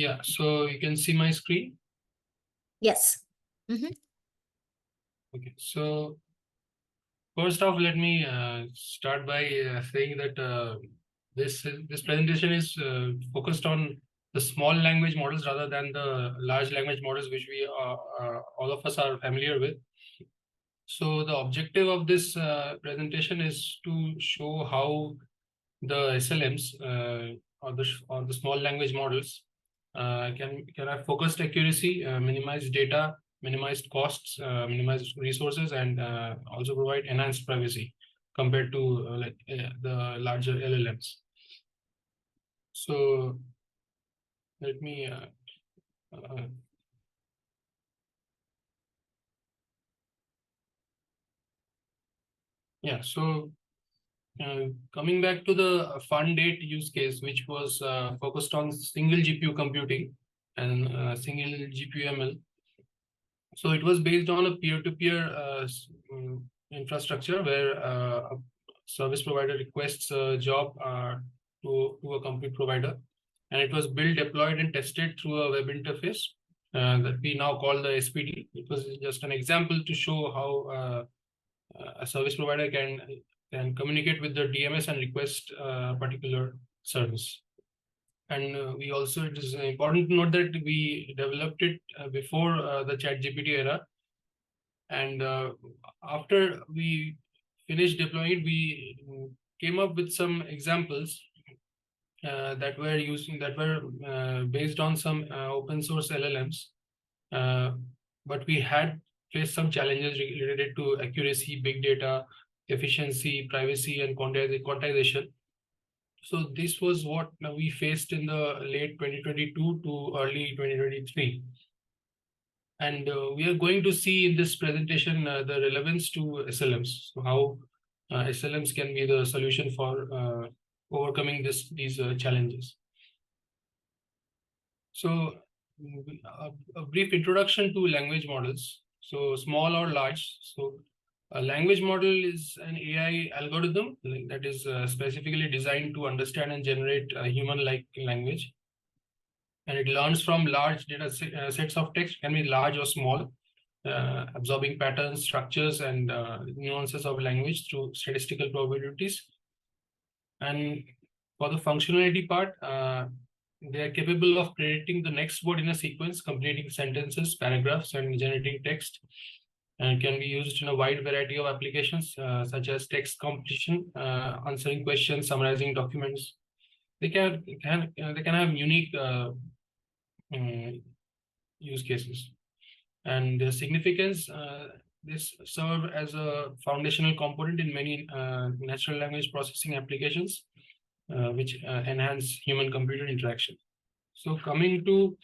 Yeah, so you can see my screen. Yes. Okay, so first off, let me start by saying that this presentation is focused on the small language models rather than the large language models, which we all of us are familiar with. So the objective of this presentation is to show how the SLMs or the small language models can have focused accuracy, minimize data, minimized costs, minimized resources, and also provide enhanced privacy compared to the larger LLMs. So let me yeah. So coming back to the fund date use case, which was focused on single GPU computing and single GPU ML. So it was based on a peer-to-peer infrastructure where a service provider requests a job to a compute provider, and it was built, deployed, and tested through a web interface that we now call the SPD. It was just an example to show how a service provider can communicate with the DMS and request a particular service. And we also, it is important to note that we developed it before the ChatGPT era. And after we finished deploying it, we came up with some examples that were based on some open source LLMs. But we had faced some challenges related to accuracy, big data, efficiency, privacy, and quantization. So this was what we faced in the late 2022 to early 2023. And we are going to see in this presentation the relevance to SLMs, so how SLMs can be the solution for overcoming these challenges. So a brief introduction to language models. So small or large. So a language model is an AI algorithm that is specifically designed to understand and generate human-like language. And it learns from large data sets of text, can be large or small, absorbing patterns, structures, and nuances of language through statistical probabilities. And for the functionality part, they are capable of predicting the next word in a sequence, completing sentences, paragraphs, and generating text. And can be used in a wide variety of applications, such as text completion, answering questions, summarizing documents. They can have unique use cases. And the significance, this serve as a foundational component in many natural language processing applications, which enhance human-computer interaction. So coming to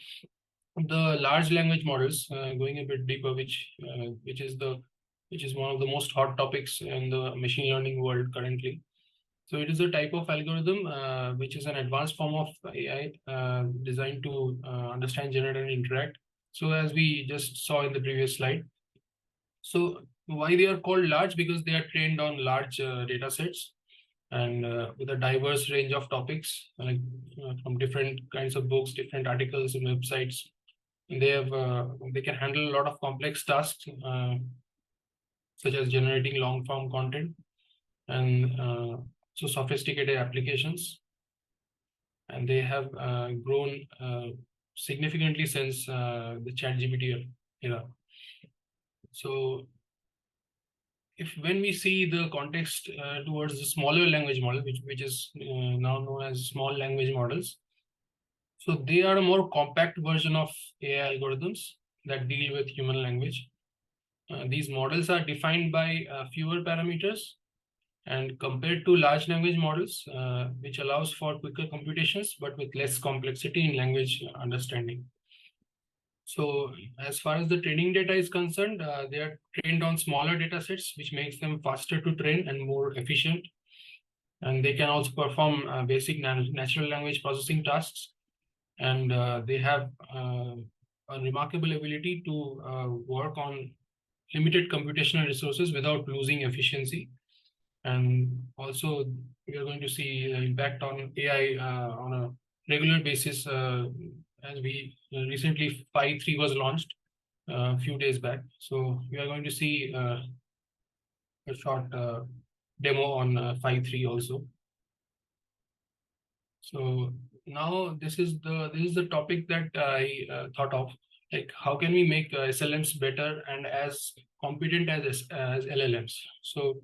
the large language models, going a bit deeper, which is one of the most hot topics in the machine learning world currently. So it is a type of algorithm which is an advanced form of AI designed to understand, generate, and interact. So as we just saw in the previous slide. So why they are called large? Because they are trained on large data sets and with a diverse range of topics, like from different kinds of books, different articles and websites. And they can handle a lot of complex tasks, such as generating long-form content and so sophisticated applications. And they have grown significantly since the ChatGPT era. So when we see the context towards the smaller language model, which is now known as small language models, so they are a more compact version of AI algorithms that deal with human language. These models are defined by fewer parameters, and compared to large language models, which allows for quicker computations, but with less complexity in language understanding. So as far as the training data is concerned, they are trained on smaller data sets, which makes them faster to train and more efficient. And they can also perform basic natural language processing tasks. And they have a remarkable ability to work on limited computational resources without losing efficiency. And also, we are going to see the impact on AI on a regular basis as we recently 5.3 was launched a few days back. So we are going to see a short demo on 5.3 also. So now this is the topic that I thought of, like how can we make SLMs better and as competent as LLMs. So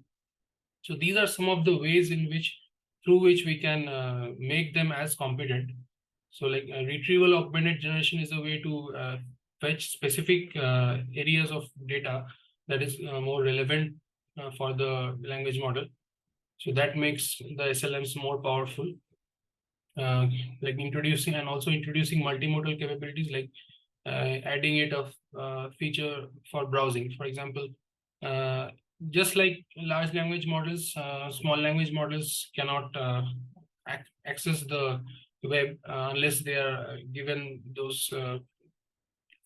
these are some of the ways in which through which we can make them as competent. So like retrieval augmented generation is a way to fetch specific areas of data that is more relevant for the language model. So that makes the SLMs more powerful. Like introducing multimodal capabilities, like adding it a feature for browsing. For example, just like large language models, small language models cannot access the web unless they are given those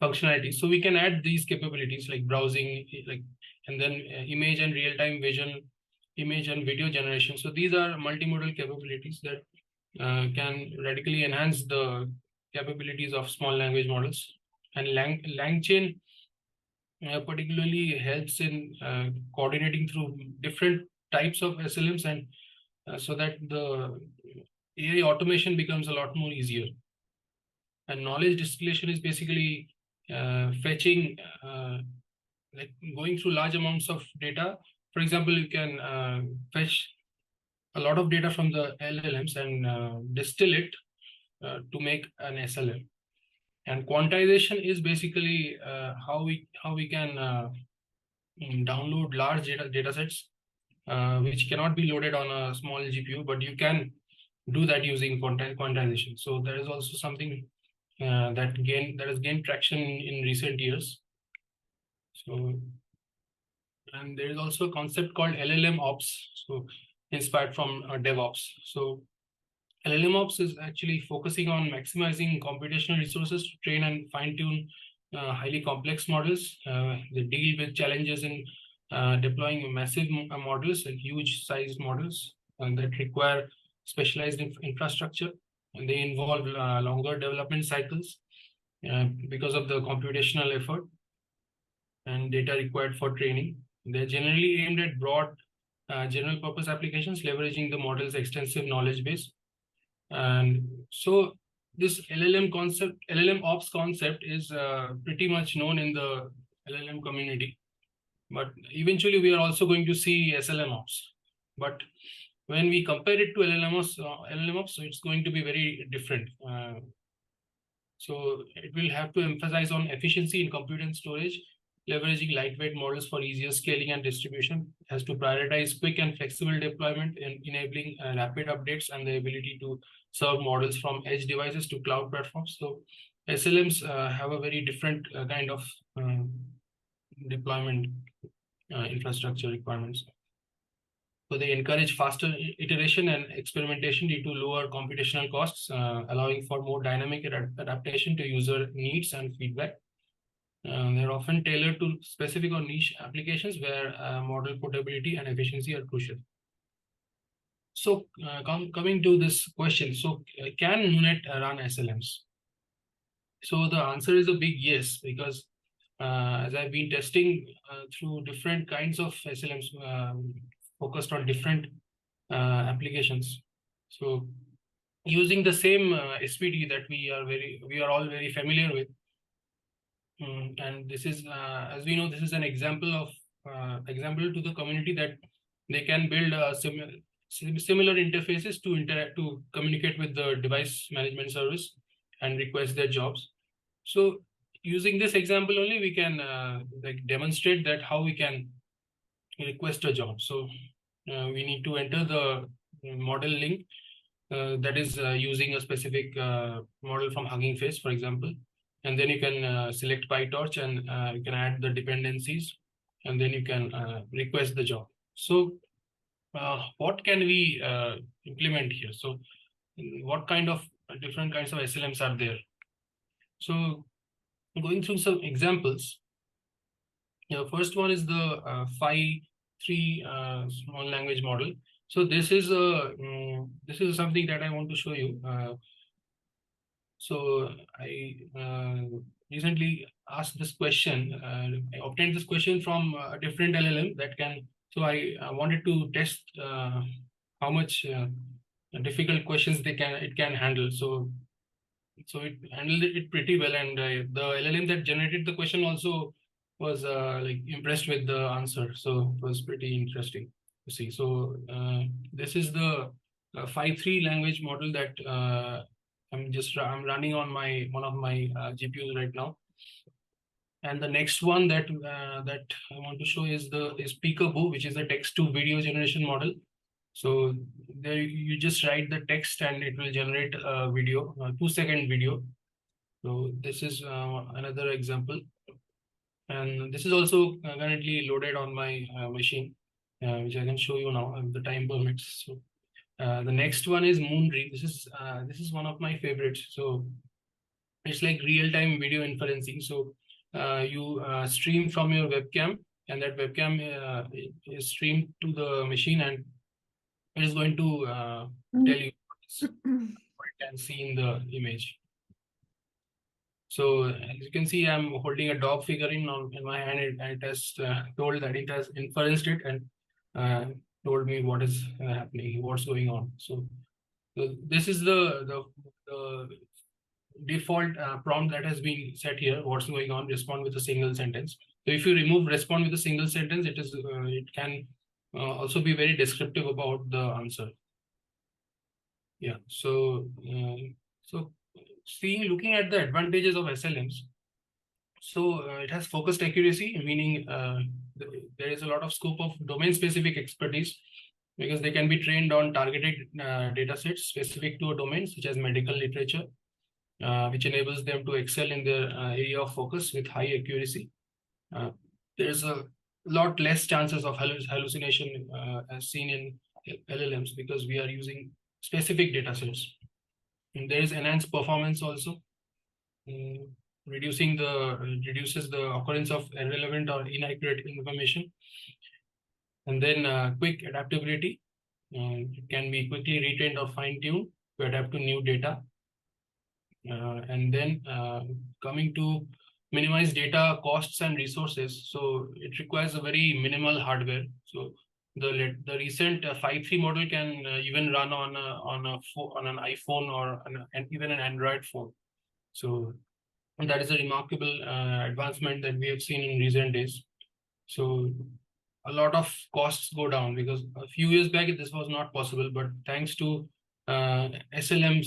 functionalities. So we can add these capabilities like browsing, like, and then image and real-time vision, image and video generation. So these are multimodal capabilities that can radically enhance the capabilities of small language models. And LangChain particularly helps in coordinating through different types of SLMs, and so that the AI automation becomes a lot more easier. And knowledge distillation is basically fetching, like going through large amounts of data. For example, you can fetch a lot of data from the LLMs and distill it to make an SLM. And quantization is basically how we can download large data sets which cannot be loaded on a small GPU, but you can do that using quantization. So there is also something that has gained traction in recent years. So, and there is also a concept called LLM ops, so inspired from DevOps. So LLM ops is actually focusing on maximizing computational resources to train and fine-tune highly complex models. They deal with challenges in deploying massive models, like huge-sized models, that require specialized infrastructure, and they involve longer development cycles because of the computational effort and data required for training. They're generally aimed at broad general-purpose applications, leveraging the model's extensive knowledge base. And so this LLM ops concept is pretty much known in the LLM community. But eventually we are also going to see SLM ops. But when we compare it to LLM ops, so it's going to be very different. So it will have to emphasize on efficiency in compute and storage, leveraging lightweight models for easier scaling and distribution. It has to prioritize quick and flexible deployment and enabling rapid updates and the ability to serve models from edge devices to cloud platforms. So SLMs have a very different kind of deployment infrastructure requirements. So they encourage faster iteration and experimentation due to lower computational costs, allowing for more dynamic adaptation to user needs and feedback. They're often tailored to specific or niche applications where model portability and efficiency are crucial. So coming to this question, so can NuNet run SLMs? So the answer is a big yes, because as I've been testing through different kinds of SLMs focused on different applications. So using the same SPD that we are all very familiar with. And this is, as we know, this is an example to the community that they can build similar interfaces to communicate with the device management service and request their jobs. So using this example only, we can like demonstrate that how we can request a job. So we need to enter the model link that is using a specific model from Hugging Face, for example. And then you can select PyTorch and you can add the dependencies, and then you can request the job. So what can we implement here? So what kind of different kinds of SLMs are there? So going through some examples, first one is the 5.3 small language model. So this is something that I want to show you. So I recently asked this question. I obtained this question from a different LLM that can. So I wanted to test how much difficult questions it can handle. So it handled it pretty well, and the LLM that generated the question also was like impressed with the answer. So it was pretty interesting to see. So this is the 5.3 language model that I'm running on my one of my GPUs right now. And the next one that I want to show is Peekaboo, which is a text to video generation model. So there you just write the text and it will generate a video, a 2-second video. So this is another example, and this is also currently loaded on my machine, which I can show you now if the time permits. So the next one is Moonry. This is one of my favorites. So it's like real-time video inferencing. So you stream from your webcam, and that webcam is streamed to the machine, and it is going to tell you what you can see in the image. So as you can see, I'm holding a dog figurine in my hand, and it has told that it has inferenced it and told me what is happening, what's going on. So this is the default prompt that has been set here. What's going on? Respond with a single sentence. So if you remove respond with a single sentence, it can also be very descriptive about the answer. Yeah. So looking at the advantages of SLMs. So it has focused accuracy, meaning there is a lot of scope of domain-specific expertise because they can be trained on targeted data sets specific to a domain, such as medical literature, which enables them to excel in their area of focus with high accuracy. There's a lot less chances of hallucination as seen in LLMs because we are using specific data sets. And there is enhanced performance also. Reduces the occurrence of irrelevant or inaccurate information, and then quick adaptability. It can be quickly retrained or fine-tuned to adapt to new data. And then coming to minimize data costs and resources, so it requires a very minimal hardware. So the recent 5.3 model can even run on an iPhone or even an Android phone. So and that is a remarkable advancement that we have seen in recent days. So a lot of costs go down because a few years back this was not possible, but thanks to SLMs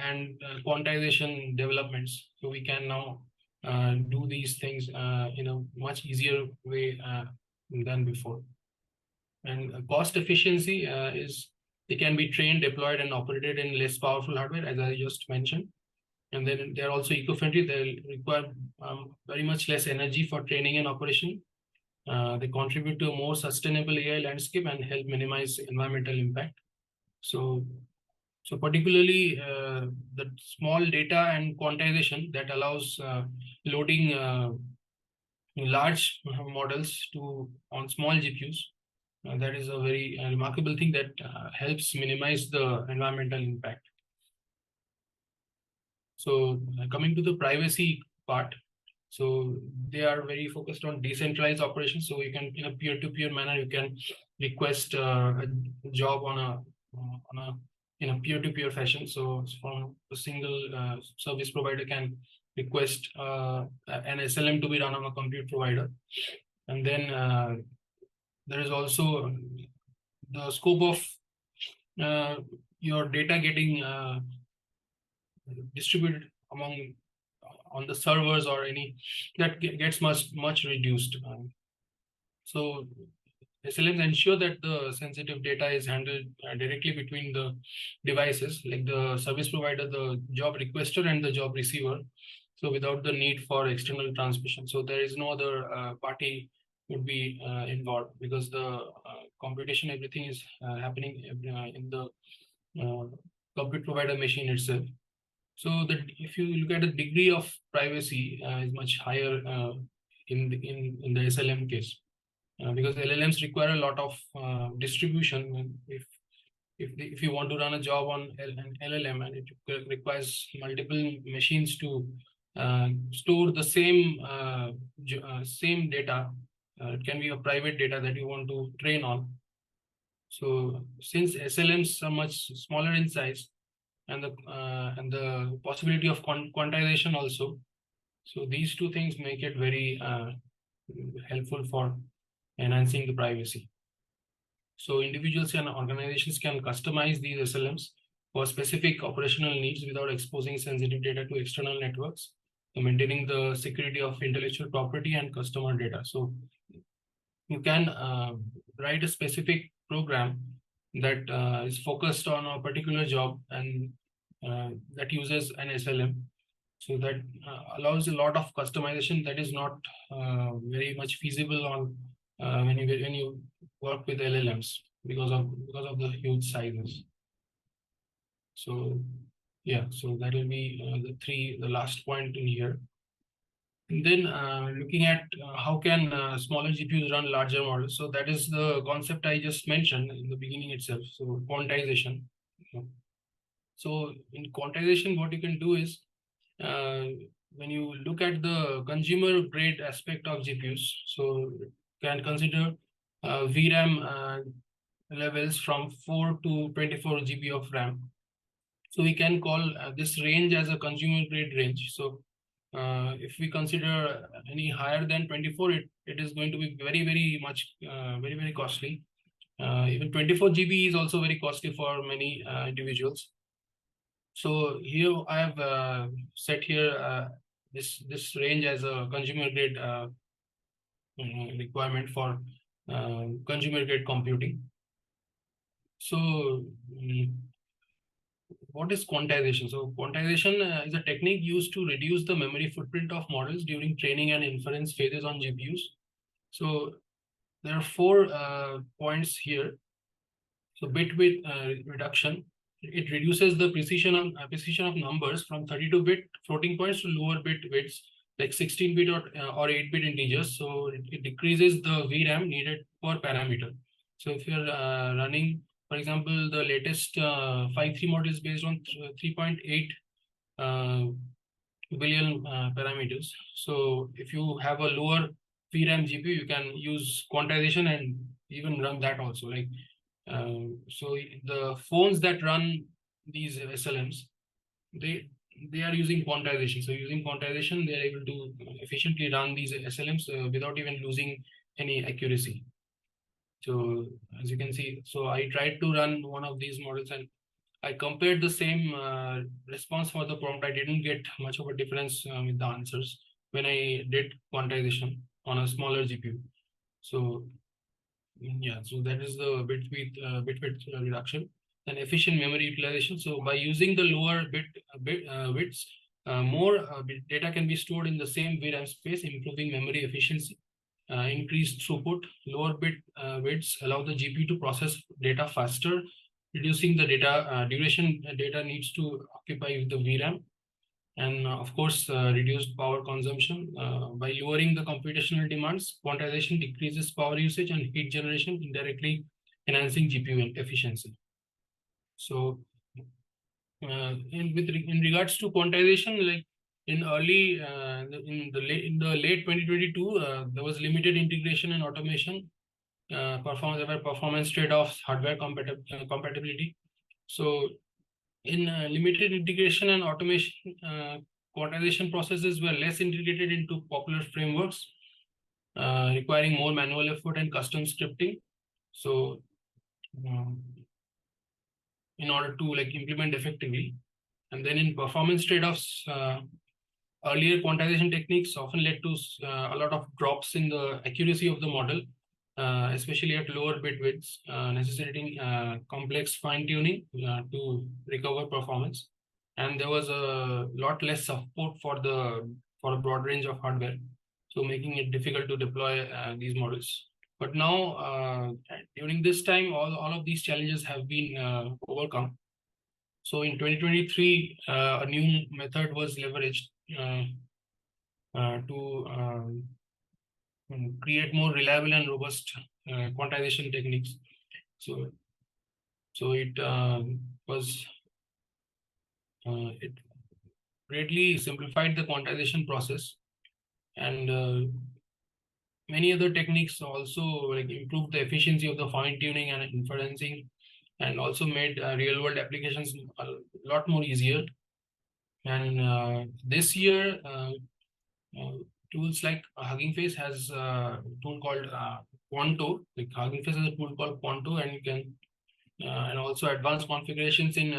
and quantization developments, so we can now do these things in a much easier way than before. And cost efficiency is they can be trained, deployed, and operated in less powerful hardware, as I just mentioned. And then they're also eco-friendly. They require very much less energy for training and operation. They contribute to a more sustainable AI landscape and help minimize environmental impact. So particularly the small data and quantization that allows loading large models on small GPUs. That is a very remarkable thing that helps minimize the environmental impact. So coming to the privacy part, so they are very focused on decentralized operations. So you can, in a peer-to-peer manner, you can request a job in a peer-to-peer fashion. So from a single service provider can request an SLM to be run on a compute provider, and then there is also the scope of your data getting distributed among on the servers or any that gets much reduced. So SLMs ensure that the sensitive data is handled directly between the devices, like the service provider, the job requester, and the job receiver. So without the need for external transmission. So there is no other party would be involved because the computation, everything is happening in the compute provider machine itself. So that if you look at the degree of privacy is much higher in the SLM case because LLMs require a lot of distribution. If if you want to run a job on an LLM and it requires multiple machines to store the same data, it can be a private data that you want to train on. So since SLMs are much smaller in size, and the possibility of quantization also, so these two things make it very helpful for enhancing the privacy. So individuals and organizations can customize these SLMs for specific operational needs without exposing sensitive data to external networks, maintaining the security of intellectual property and customer data. So you can write a specific program that is focused on a particular job and that uses an SLM. So that allows a lot of customization that is not very much feasible on when you work with LLMs because of the huge sizes. So yeah, so that will be the last point in here. And then looking at how can smaller GPUs run larger models. So that is the concept I just mentioned in the beginning itself. So quantization. So in quantization, what you can do is uh, when you look at the consumer grade aspect of GPUs, so can consider VRAM levels from 4 to 24 GB of RAM. So we can call this range as a consumer grade range. So if we consider any higher than 24, it is going to be very, very much, very, very costly. Even 24 GB is also very costly for many individuals. So here I have set here this range as a consumer grade requirement for consumer grade computing. So what is quantization? So quantization is a technique used to reduce the memory footprint of models during training and inference phases on GPUs. So there are four points here. So bit width reduction. It reduces the precision of numbers from 32-bit floating points to lower bit widths like 16-bit or 8-bit integers. So it decreases the VRAM needed per parameter. So if you're running, for example, the latest 5.3 model is based on 3.8 billion parameters. So if you have a lower VRAM GPU, you can use quantization and even run that also. Like so the phones that run these SLMs, they are using quantization. So using quantization, they are able to efficiently run these SLMs without even losing any accuracy. So as you can see, so I tried to run one of these models and I compared the same response for the prompt. I didn't get much of a difference with the answers when I did quantization on a smaller GPU. So yeah, so that is the bit width reduction and efficient memory utilization. So by using the lower bit widths, more data can be stored in the same VRAM space, improving memory efficiency. Increased throughput, lower bit widths allow the GPU to process data faster, reducing the data duration data needs to occupy with the VRAM, and of course reduced power consumption. By lowering the computational demands, quantization decreases power usage and heat generation, indirectly enhancing GPU efficiency. So in regards to quantization, like in early in the late 2022, there was limited integration and automation. There were performance trade-offs, hardware compatibility. So in limited integration and automation, quantization processes were less integrated into popular frameworks, requiring more manual effort and custom scripting. So um, in order to like implement effectively, and then in performance trade-offs, earlier quantization techniques often led to a lot of drops in the accuracy of the model, especially at lower bit widths, necessitating complex fine-tuning to recover performance. And there was a lot less support for a broad range of hardware, so making it difficult to deploy these models. But now, during this time, all of these challenges have been overcome. So in 2023, a new method was leveraged to create more reliable and robust quantization techniques. So So it greatly simplified the quantization process, and many other techniques also like improved the efficiency of the fine tuning and inferencing, and also made real world applications a lot more easier. And this year, uh, tools like Hugging Face has a tool called Quanto. Like Hugging Face has a tool called Quanto, and you can and also advanced configurations in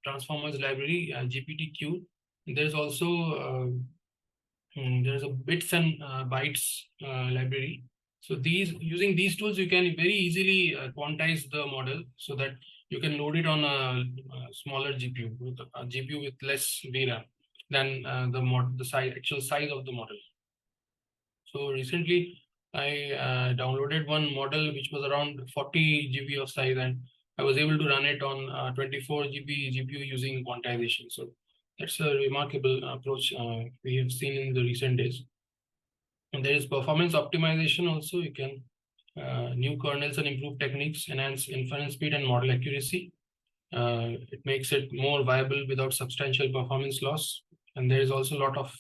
Transformers library, GPTQ. There's also there's a bits and bytes library. So using these tools, you can very easily quantize the model so that you can load it on a smaller GPU, with a GPU with less VRAM than the actual size of the model. So recently, I downloaded one model which was around 40 GB of size, and I was able to run it on 24 GB GPU using quantization. So that's a remarkable approach we have seen in the recent days. And there is performance optimization also. You can new kernels and improved techniques, enhance inference speed and model accuracy. It makes it more viable without substantial performance loss. And there is also a lot of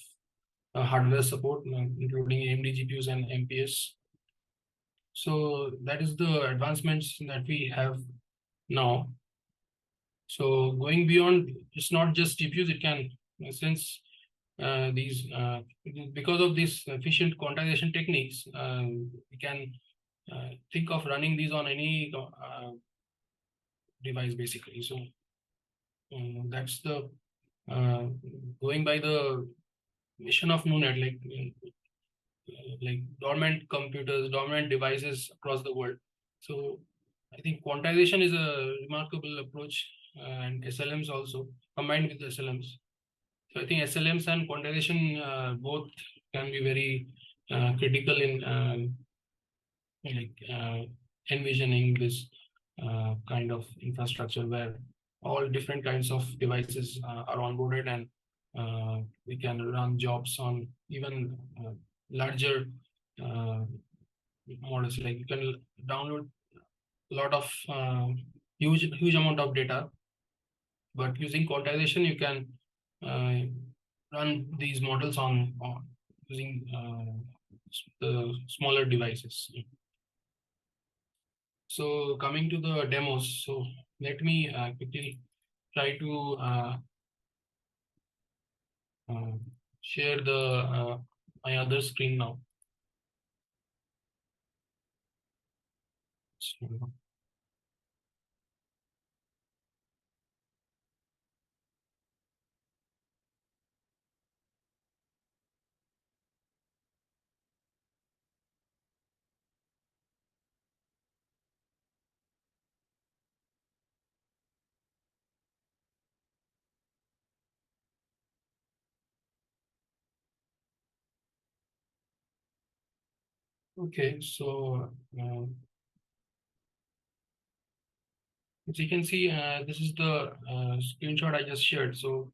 hardware support, including AMD GPUs and MPS. So that is the advancements that we have now. So going beyond, it's not just GPUs. It can, since these because of these efficient quantization techniques, we can think of running these on any device basically. So that's the going by the mission of NuNet, like dormant computers, dormant devices across the world. So I think quantization is a remarkable approach, and SLMs also combined with SLMs. So I think SLMs and quantization both can be very critical in envisioning this kind of infrastructure where all different kinds of devices are onboarded, and we can run jobs on even larger uh, models. Like you can download a lot of huge amount of data, but using quantization you can uh, run these models on using the smaller devices. So coming to the demos, so let me quickly try to uh, share the my other screen now. So, okay, so as you can see, this is the screenshot I just shared. So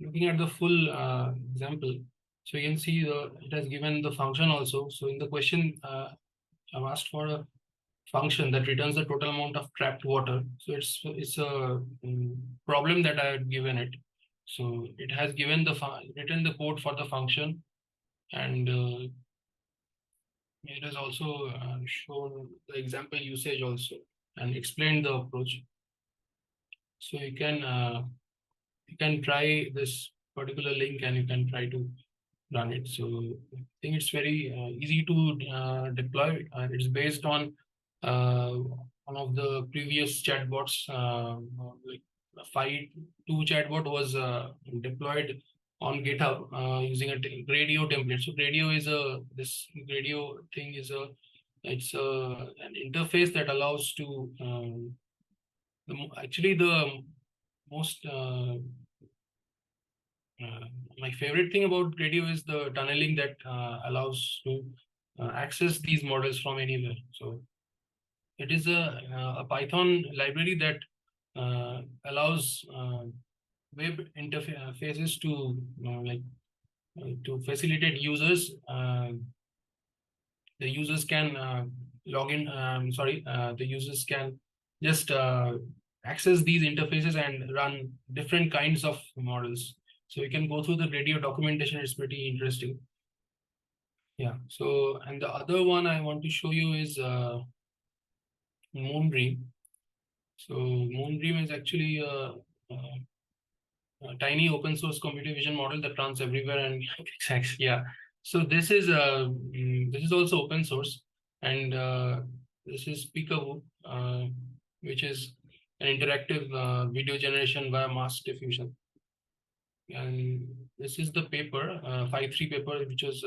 looking at the full example, so you can see it has given the function also. So in the question, I've asked for a function that returns the total amount of trapped water. So it's a problem that I had given it. So it has given written the code for the function, and it has also shown the example usage also and explained the approach. So you can try this particular link and you can try to run it. So I think it's very easy to deploy. It's based on uh, one of the previous chatbots, like Fight 2 chatbot was deployed on GitHub using a radio template. So radio is this radio thing is it's an interface that allows to actually the most my favorite thing about radio is the tunneling that allows to access these models from anywhere. So it is a Python library that allows web interfaces to to facilitate users. The users can log in. The users can just access these interfaces and run different kinds of models. So you can go through the radio documentation. It's pretty interesting. Yeah. So, and the other one I want to show you is Moondream. So Moondream is actually a tiny open source computer vision model that runs everywhere and exactly, yeah. So this is also open source, and this is Peekaboo, which is an interactive video generation via mass diffusion. And this is the paper, 5.3 paper, which was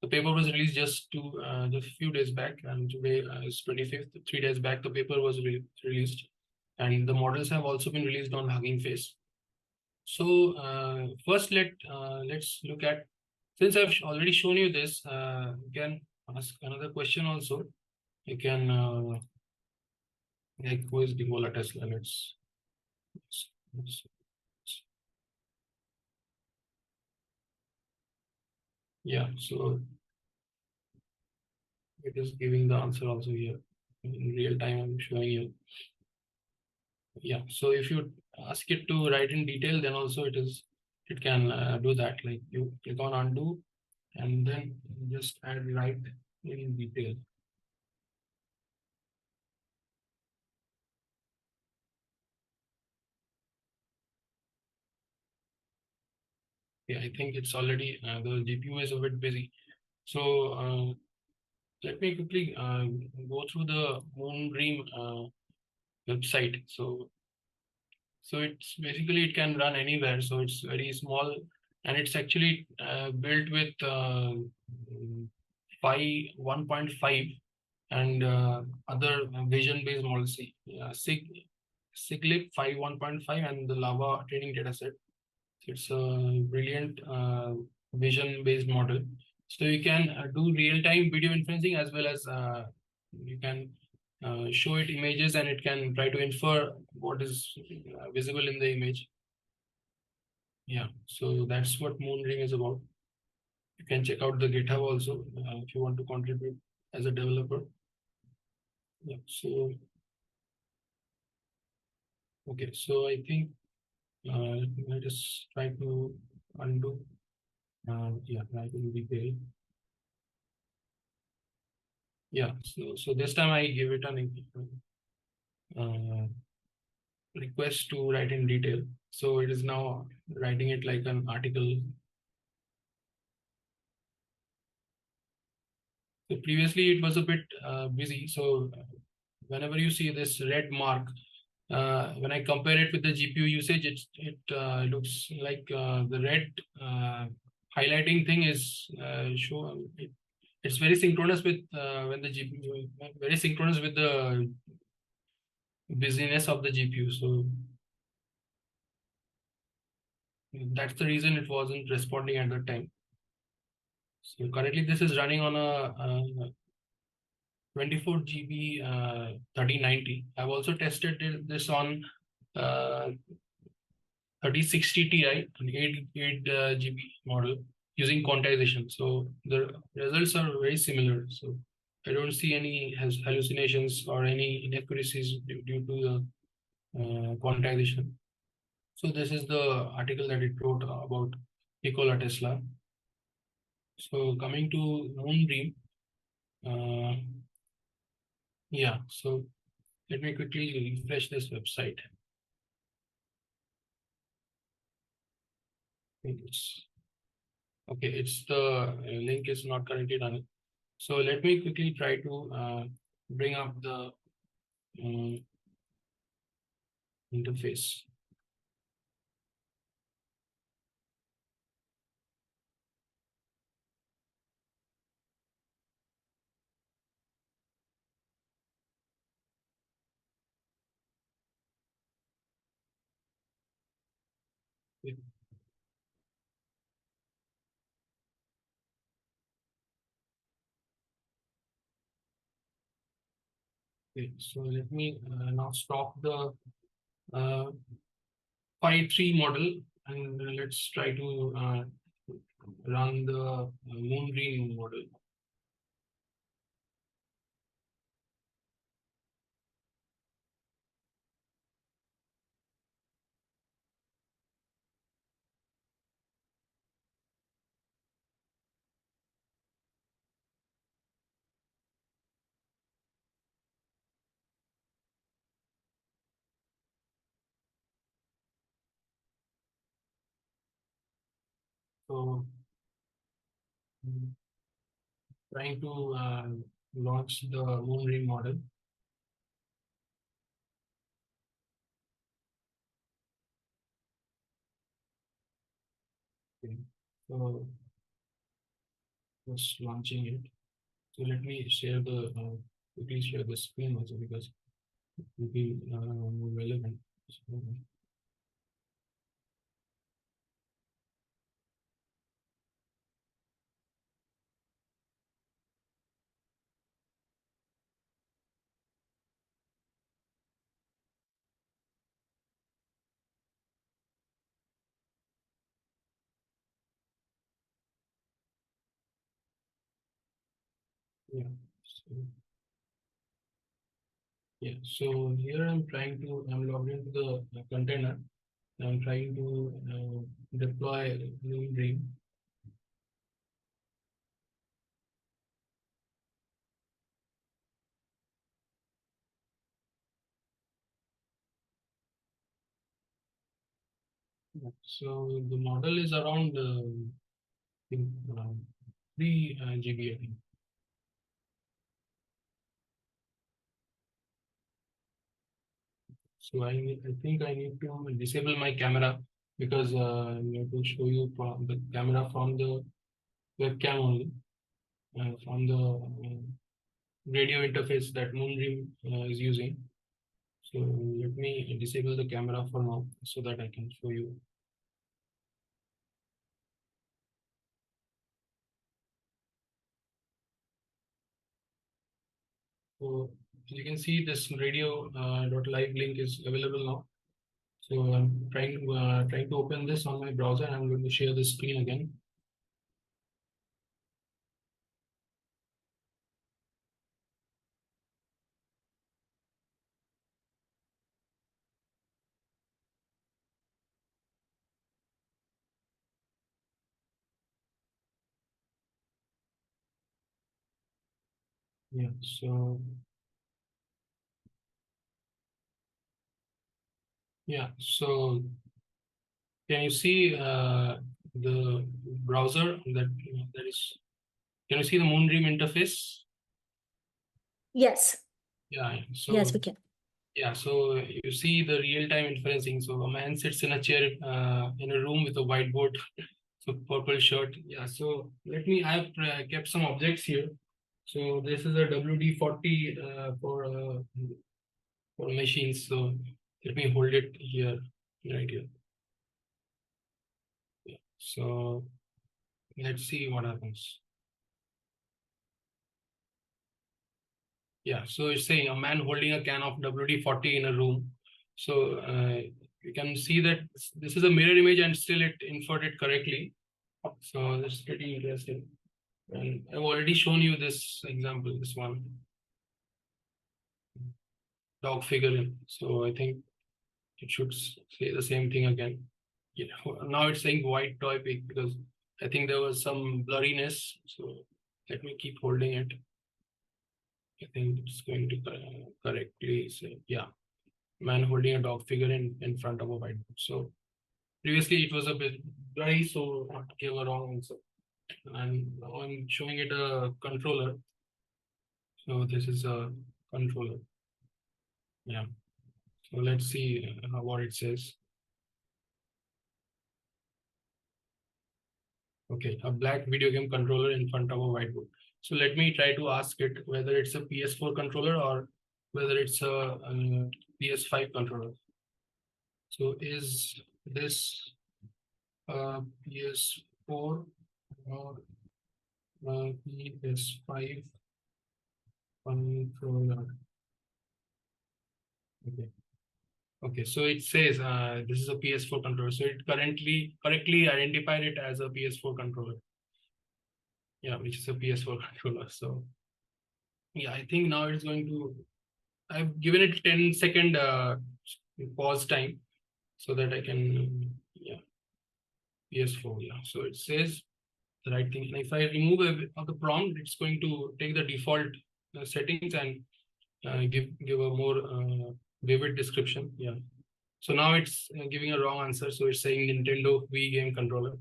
the paper was released just a few days back, and today is 25th. 3 days back, the paper was released, and the models have also been released on Hugging Face. So first, let's look at, since I've already shown you this, you can ask another question also. You can like, who is Nikola Tesla? Let's yeah. So it is giving the answer also here in real time. I'm showing you. Yeah. So if you ask it to write in detail, then also it can do that. Like you click on undo and then just add write in detail. Yeah, I think it's already the GPU is a bit busy. So let me quickly go through the Moondream website. So it's basically it can run anywhere. So it's very small, and it's actually built with Phi 1.5 and other vision-based models. Siglip Phi 1.5 and the Lava training dataset. It's a brilliant vision-based model. So you can do real-time video inferencing as well as you can show it images and it can try to infer what is visible in the image. Yeah, so that's what Moonring is about. You can check out the GitHub also if you want to contribute as a developer. Yeah, so okay, so I think let us try to undo. Yeah, I will be there. Yeah, so this time I give it an request to write in detail. So it is now writing it like an article. So previously it was a bit busy. So whenever you see this red mark, when I compare it with the GPU usage, it looks like the red highlighting thing is it's very synchronous with when the GPU very synchronous with the busyness of the GPU. So that's the reason it wasn't responding at the time. So currently this is running on a 24 GB 3090. I've also tested this on 3060 Ti, an 8 GB model using quantization. So the results are very similar. So I don't see any hallucinations or any inaccuracies due to the quantization. So this is the article that it wrote about Nikola Tesla. So coming to Moondream, uh, yeah. So let me quickly refresh this website. It's okay. It's the link is not currently running. So let me quickly try to bring up the interface. Okay, so let me now stop the uh, Phi 3 model and let's try to run the Moondream model. So trying to launch the Moonring model. Okay. So just launching it. So let me share the quickly share the screen also because it will be more relevant. So, yeah. So, yeah. So here I'm logged into the container. I'm trying to deploy Moonring. So the model is around think, 3 GB, I think. So I think I need to disable my camera because I need to show you from the camera from the webcam only, from the radio interface that Moonbeam is using. So let me disable the camera for now so that I can show you. So as you can see, this radio .live link is available now. So I'm trying to open this on my browser. And I'm going to share the screen again. Yeah. So yeah. So can you see the browser that is? Can you see the Moondream interface? Yes. Yeah. Yes, So we can. yeah. So you see the real-time inferencing. So a man sits in a chair in a room with a whiteboard. So purple shirt. Yeah. So I've kept some objects here. So this is a WD-40 for machines. So let me hold it here, right here. Yeah. So let's see what happens. Yeah, so it's saying a man holding a can of WD-40 in a room. So you can see that this is a mirror image and still it inferred it correctly. So that's pretty interesting. And I've already shown you this example, this one dog figure. So I think it should say the same thing again. Yeah, now it's saying white toy pig because I think there was some blurriness. So let me keep holding it. I think it's going to correctly say, yeah, man holding a dog figure in front of a whiteboard. So previously it was a bit dry, so I gave a wrong answer. And now I'm showing it a controller. So this is a controller. Yeah. So let's see what it says. Okay, a black video game controller in front of a whiteboard. So let me try to ask it whether it's a PS4 controller or whether it's a PS5 controller. So is this PS4 or PS5 controller? Okay. Okay, so it says this is a PS4 controller. So it correctly identified it as a PS4 controller. Yeah, which is a PS4 controller. So yeah, I think now it's going to. I've given it 10-second pause time so that I can. Yeah, PS4. Yeah, so it says the right thing. And if I remove the prompt, it's going to take the default settings and give a more vivid description. Yeah. So now it's giving a wrong answer. So it's saying Nintendo Wii game controller.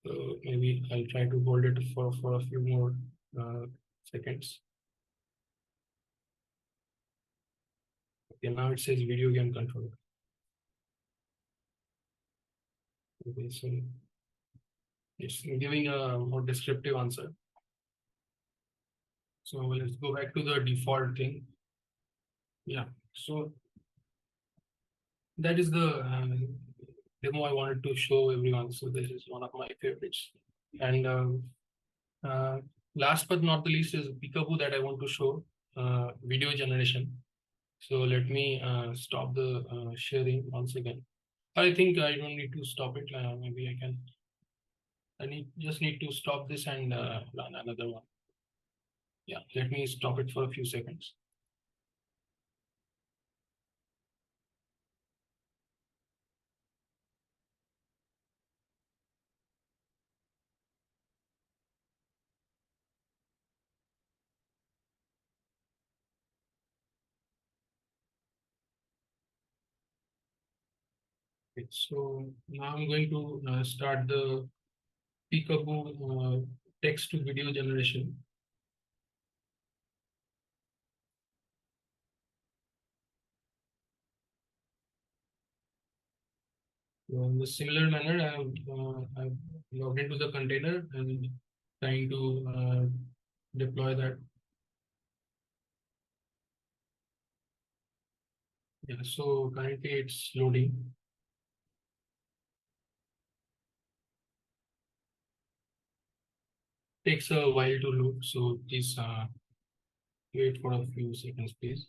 So maybe I'll try to hold it for a few more seconds. Okay, now it says video game controller. Okay, so it's giving a more descriptive answer. So let's go back to the default thing. Yeah, so that is the demo I wanted to show everyone. So this is one of my favorites. And last but not the least is Peekaboo that I want to show, video generation. So let me stop the sharing once again. I think I don't need to stop it. Maybe I can. Just need to stop this and run another one. Yeah, let me stop it for a few seconds. Okay, so now I'm going to start the Peekaboo text to video generation. So in a similar manner, I've logged into the container and trying to deploy that. Yeah, so currently it's loading. Takes a while to load, so please wait for a few seconds, please.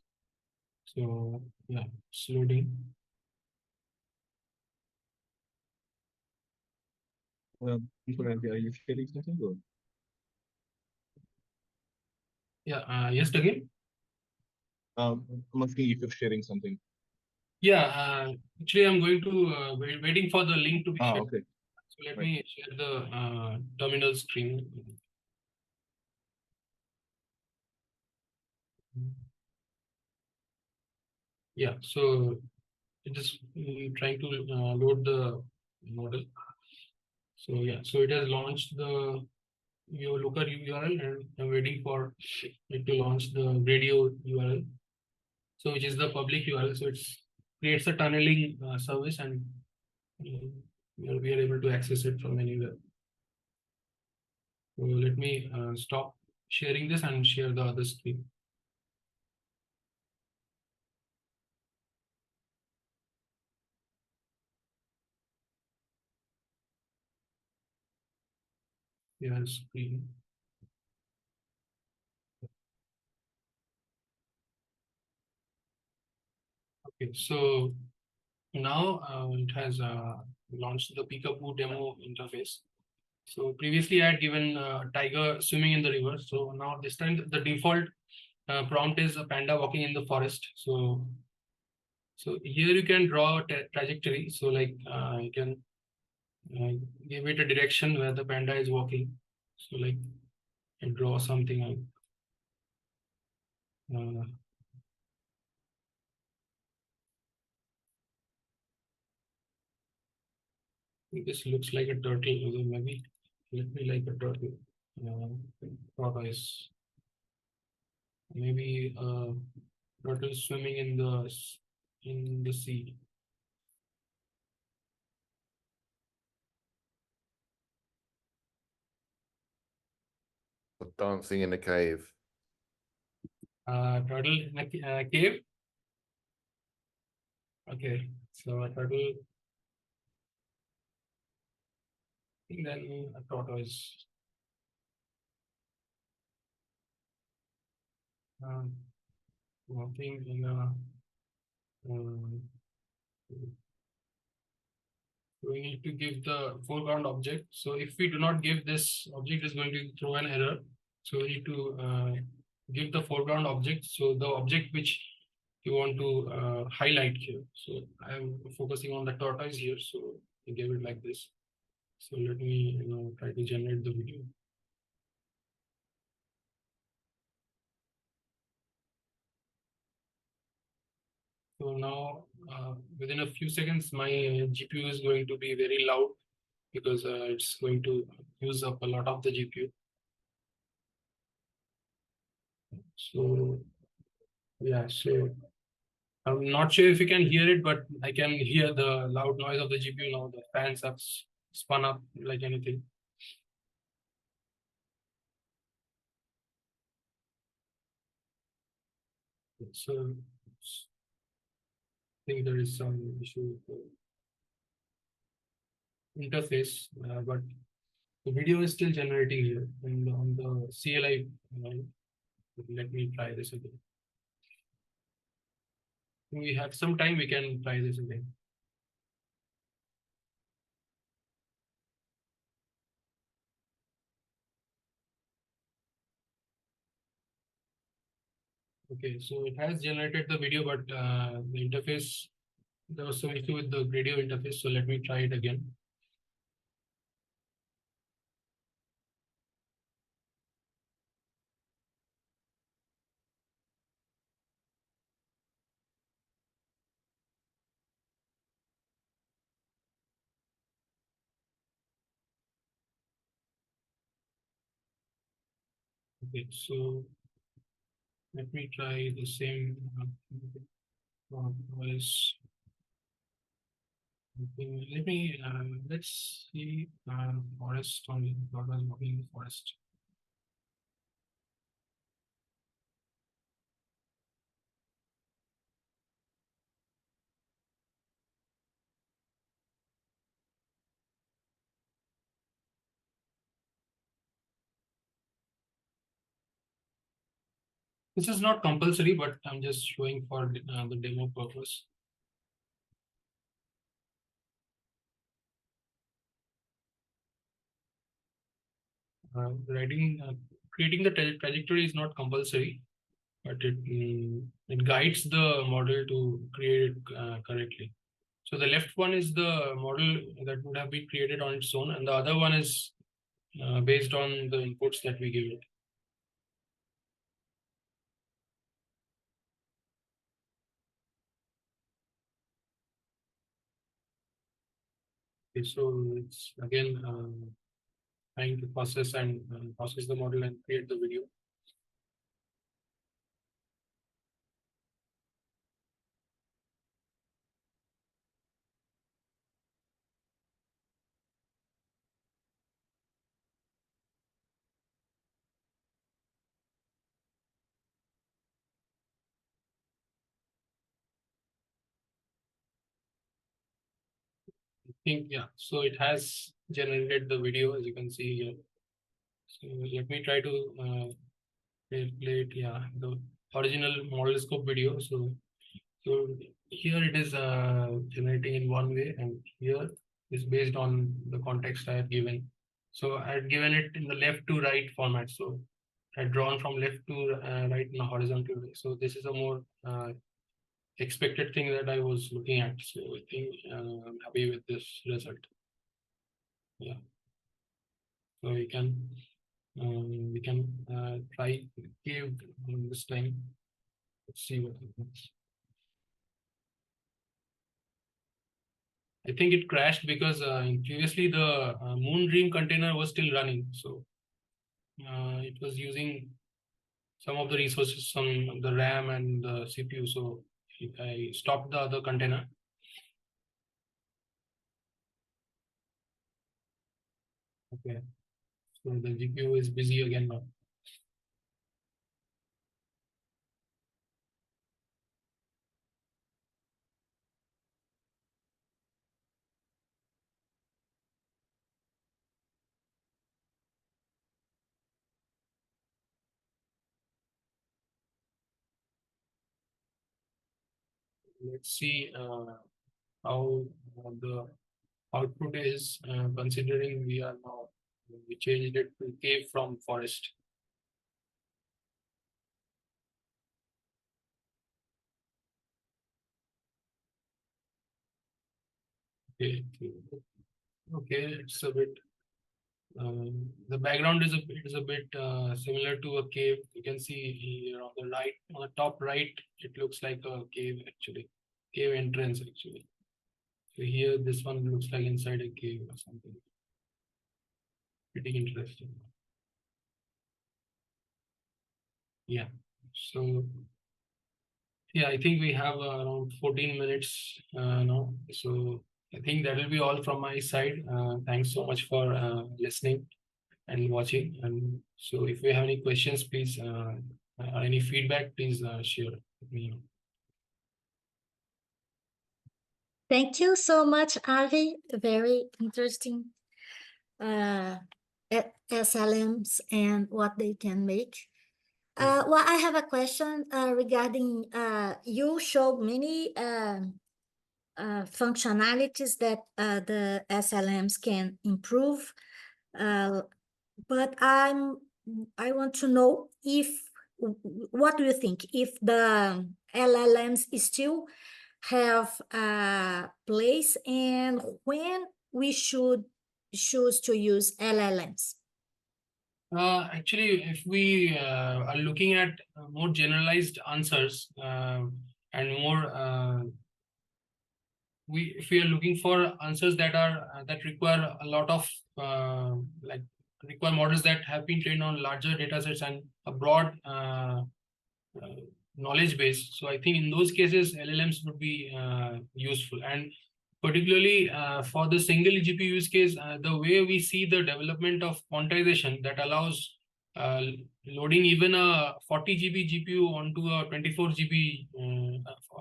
So yeah, it's loading. Are you sharing something? Or? Yeah, yes, again. I'm asking if you're sharing something. Yeah, actually, I'm going to waiting for the link to be shared. Okay. So let me share the terminal screen. Yeah, so it is trying to load the model. So yeah, so it has launched the your Looker URL, and I'm waiting for it to launch the radio URL. So which is the public URL. So it's creates a tunneling service, and we are able to access it from anywhere. So let me stop sharing this and share the other screen. Share screen. Okay, so now it has launched the Peekaboo demo interface. So previously I had given tiger swimming in the river. So now this time the default prompt is a panda walking in the forest. So here you can draw a trajectory. So like you can give it a direction where the panda is walking. So like and draw something. Uh, this looks like a turtle. Maybe let me like a turtle. Tortoise. Maybe turtle swimming in the sea. Dancing in a cave. Turtle in a cave. Okay, so a turtle, then a tortoise. Walking in a. We need to give the foreground object. So if we do not give this object, is going to throw an error. So we need to give the foreground object. So the object which you want to highlight here. So I'm focusing on the tortoise here. So I gave it like this. So let me try to generate the video. So now within a few seconds, my GPU is going to be very loud. because it's going to use up a lot of the GPU. So yeah, so I'm not sure if you can hear it, but I can hear the loud noise of the GPU now. The fans have spun up like anything. So I think there is some issue with the interface, but the video is still generating here and on the CLI. Let me try this again. We have some time, we can try this again. Okay, so it has generated the video, but the interface, there was some issue with the video interface. So let me try it again. Okay, so let me try the same voice. Okay, let me let's see forest only. What was working in the forest? This is not compulsory, but I'm just showing for the demo purpose. Creating the trajectory is not compulsory, but it guides the model to create it correctly. So the left one is the model that would have been created on its own, and the other one is based on the inputs that we give it. Okay, so it's again trying to process the model and create the video. I think, yeah, so it has generated the video, as you can see here. So let me try to play it, yeah, the original model scope video. So here it is generating in one way, and here is based on the context I have given. So I had given it in the left to right format. So I had drawn from left to right in a horizontal way. So this is a more expected thing that I was looking at. So I think I'm happy with this result. Yeah. So we can try cave this time. Let's see what happens. I think it crashed because previously the Moon Dream container was still running. So it was using some of the resources from the RAM and the CPU. So I stopped the other container. Okay. So the GPU is busy again now. Let's see how the output is considering we changed it to cave from forest. Okay, it's a bit. The background is a bit similar to a cave. You can see here on the right, on the top right, it looks like a cave actually, cave entrance actually. So here, this one looks like inside a cave or something. pretty interesting. Yeah. So yeah, I think we have around 14 minutes now. So I think that will be all from my side. Thanks so much for listening and watching. And so if you have any questions, please, or any feedback, please share with me. Thank you so much, Avi. Very interesting SLMs and what they can make. Well, I have a question regarding you showed many functionalities that the SLMs can improve, but I want to know if what do you think if the LLMs still have a place and when we should choose to use LLMs? Actually, if we are looking at more generalized answers and more, if we are looking for answers that are that require a lot of like require models that have been trained on larger data sets and a broad knowledge base. So I think in those cases, LLMs would be useful. And particularly for the single GPU use case, the way we see the development of quantization that allows loading even a 40 GB GPU onto a 24 GB,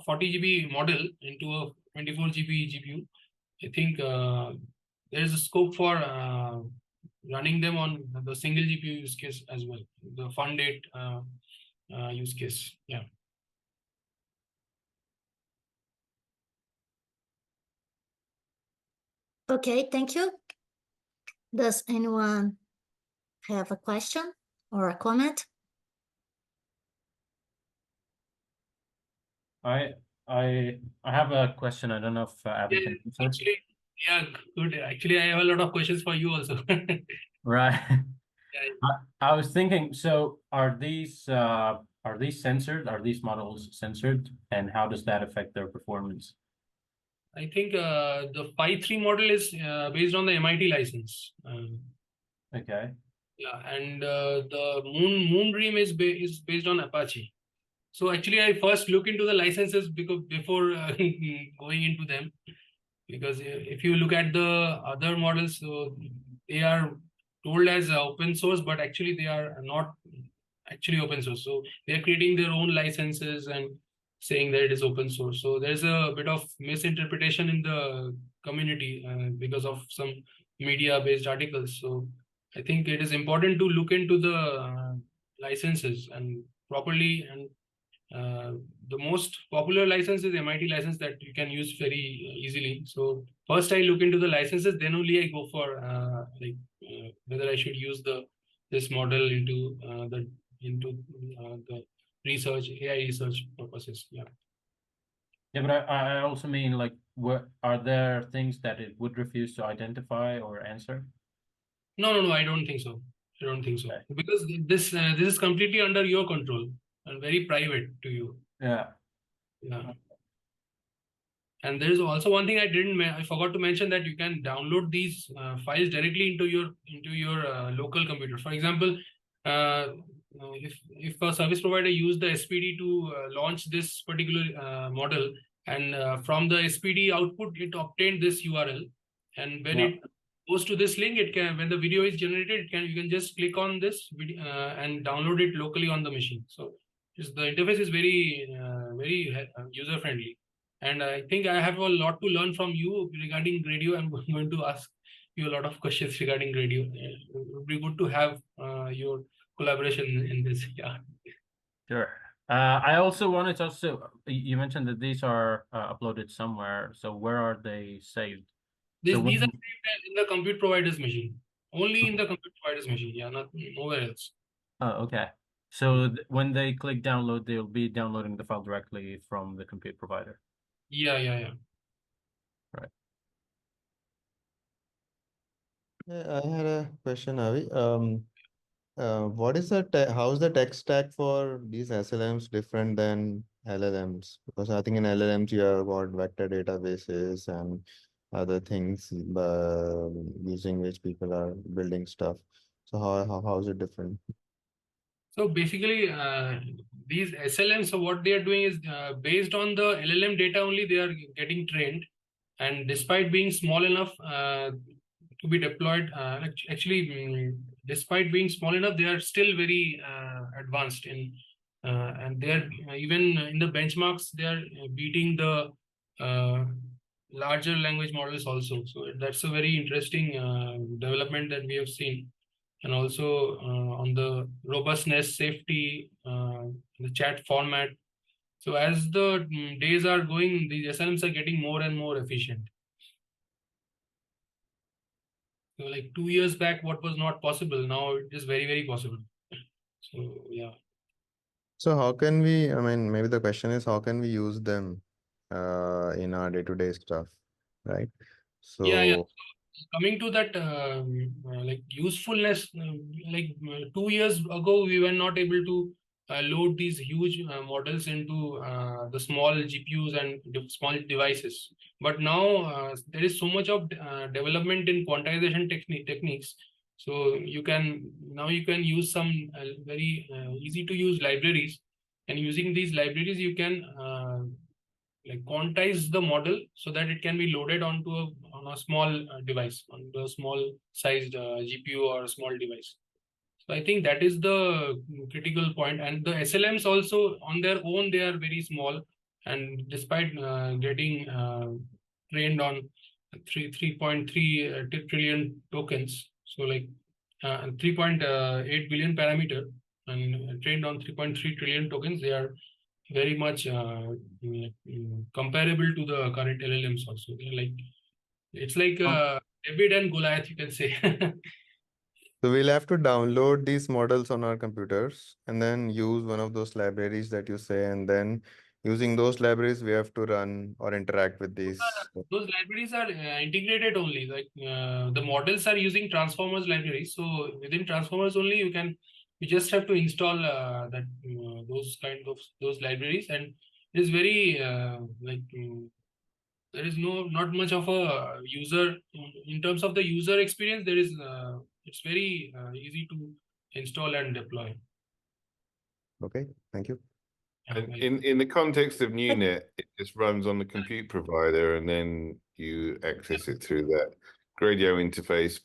40 GB model into a 24 GB GPU. I think there is a scope for running them on the single GPU use case as well, the fund date use case. Yeah. Okay, thank you. Does anyone have a question or a comment? I have a question. I don't know if Abby can answer. Actually, yeah, good. Actually, I have a lot of questions for you also. Right. Yeah. I was thinking, so are these censored? Are these models censored? And how does that affect their performance? I think the Phi 3 model is based on the MIT license. Okay. Yeah, and the Moondream is based on Apache. So actually, I first look into the licenses because before going into them, because if you look at the other models, so they are told as open source, but actually they are not actually open source. So they are creating their own licenses and saying that it is open source. So there's a bit of misinterpretation in the community because of some media-based articles. So I think it is important to look into the licenses and properly. And the most popular license is MIT license that you can use very easily. So first I look into the licenses, then only I go for whether I should use this model into the research, AI research purposes. Yeah. Yeah, but I also mean, like, what are there things that it would refuse to identify or answer? No, I don't think so. I don't think so. Okay. Because this is completely under your control and very private to you. Yeah. Yeah. And there is also one thing I forgot to mention, that you can download these files directly into your local computer. For example, if a service provider use the SPD to launch this particular model, and from the SPD output it obtained this URL, and when it goes to this link, it can, when the video is generated, you can just click on this video and download it locally on the machine. So the interface is very user friendly. And I think I have a lot to learn from you regarding radio. I'm going to ask you a lot of questions regarding radio. It would be good to have your collaboration in this. Yeah. Sure. I also wanted to you mentioned that these are uploaded somewhere. So where are they saved? These are saved in the compute provider's machine. Only in the compute provider's machine. Yeah, nowhere else. Oh, okay. So when they click download, they'll be downloading the file directly from the compute provider. Yeah. Right. Yeah, I had a question, Avi. What is how is the tech stack for these SLMs different than LLMs? Because I think in LLMs you have got vector databases and other things using which people are building stuff. So how is it different? So basically, these SLMs, so what they are doing is based on the LLM data only, they are getting trained. And despite being small enough to be deployed, despite being small enough, they are still very advanced in, and they are even in the benchmarks, they are beating the larger language models also. So that's a very interesting development that we have seen. And also on the robustness, safety, the chat format. So as the days are going, the SLMs are getting more and more efficient. So like 2 years back, what was not possible, now it is very, very possible. So yeah. So how can we, I mean, maybe the question is how can we use them in our day-to-day stuff, right? Yeah. So Coming to that, like usefulness, 2 years ago, we were not able to load these huge models into the small GPUs and small devices. But now there is so much of development in quantization techniques. So you can use some very easy to use libraries, and using these libraries, you can like quantize the model so that it can be loaded onto on a small device, on the small sized GPU or a small device. So I think that is the critical point. And the SLMs also on their own, they are very small, and despite getting trained on 3.3 trillion tokens, so like 3.8 billion parameter, and trained on 3.3 trillion tokens, they are very much comparable to the current LLMs also. They're like, it's like David and Goliath, you can say. So we'll have to download these models on our computers and then use one of those libraries that you say, and then using those libraries, we have to run or interact with these. Those libraries are integrated only. Like the models are using transformers libraries. So within transformers only, you just have to install that those kind of those libraries, and it is very there is not much of a user in terms of the user experience. There is it's very easy to install and deploy. Okay, thank you. And in the context of NuNet, it just runs on the compute provider, and then you access it through that Gradio interface.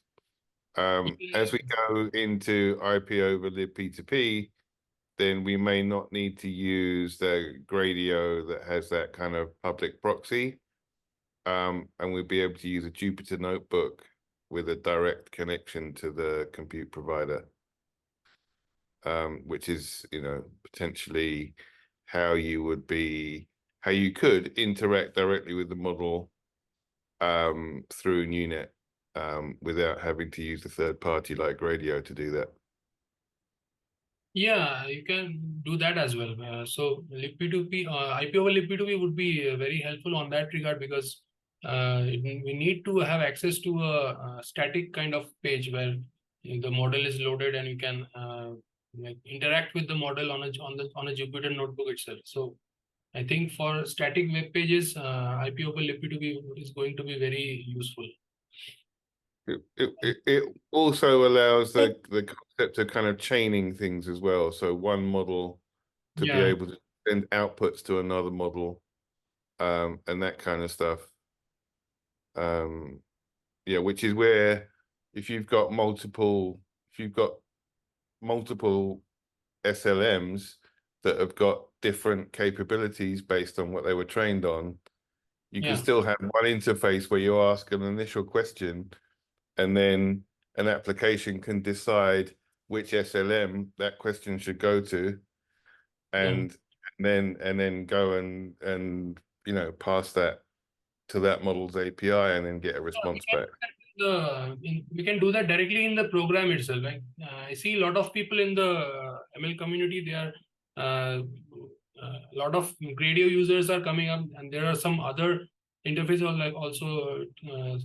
As we go into IP over libp2p, then we may not need to use the Gradio that has that kind of public proxy. And we'll be able to use a Jupyter notebook with a direct connection to the compute provider, which is, potentially how you could interact directly with the model through NuNet without having to use a third party like Gradio to do that. Yeah, you can do that as well. So libp2p, IP over libp2p would be very helpful on that regard, because we need to have access to a static kind of page where the model is loaded and you can like interact with the model on a Jupyter notebook itself. So I think for static web pages, IP over libp2p is going to be very useful. It also allows the concept of kind of chaining things as well. So one model to be able to send outputs to another model, and that kind of stuff. Which is where if you've got multiple SLMs that have got different capabilities based on what they were trained on, you can still have one interface where you ask an initial question, and then an application can decide which SLM that question should go to, and then go and pass that to that model's API and then get a response back. We can do that directly in the program itself. Like I see a lot of people in the ML community, they are a lot of Gradio users are coming up, and there are some other interfaces like also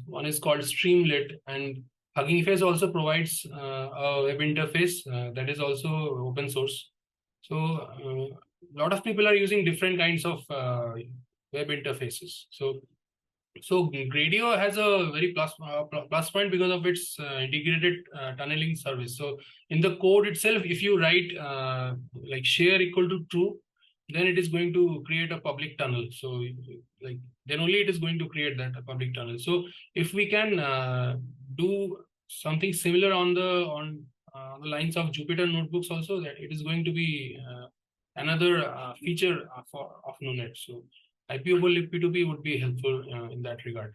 one is called Streamlit, and Hugging Face also provides a web interface that is also open source. So a lot of people are using different kinds of web interfaces. So So Gradio has a very plus point because of its integrated tunneling service. So in the code itself, if you write like share equal to true, then it is going to create a public tunnel. So like then only it is going to create that a public tunnel. So if we can do something similar on the lines of Jupyter notebooks also, that it is going to be another feature of NuNet. So IPO P2P would be helpful in that regard.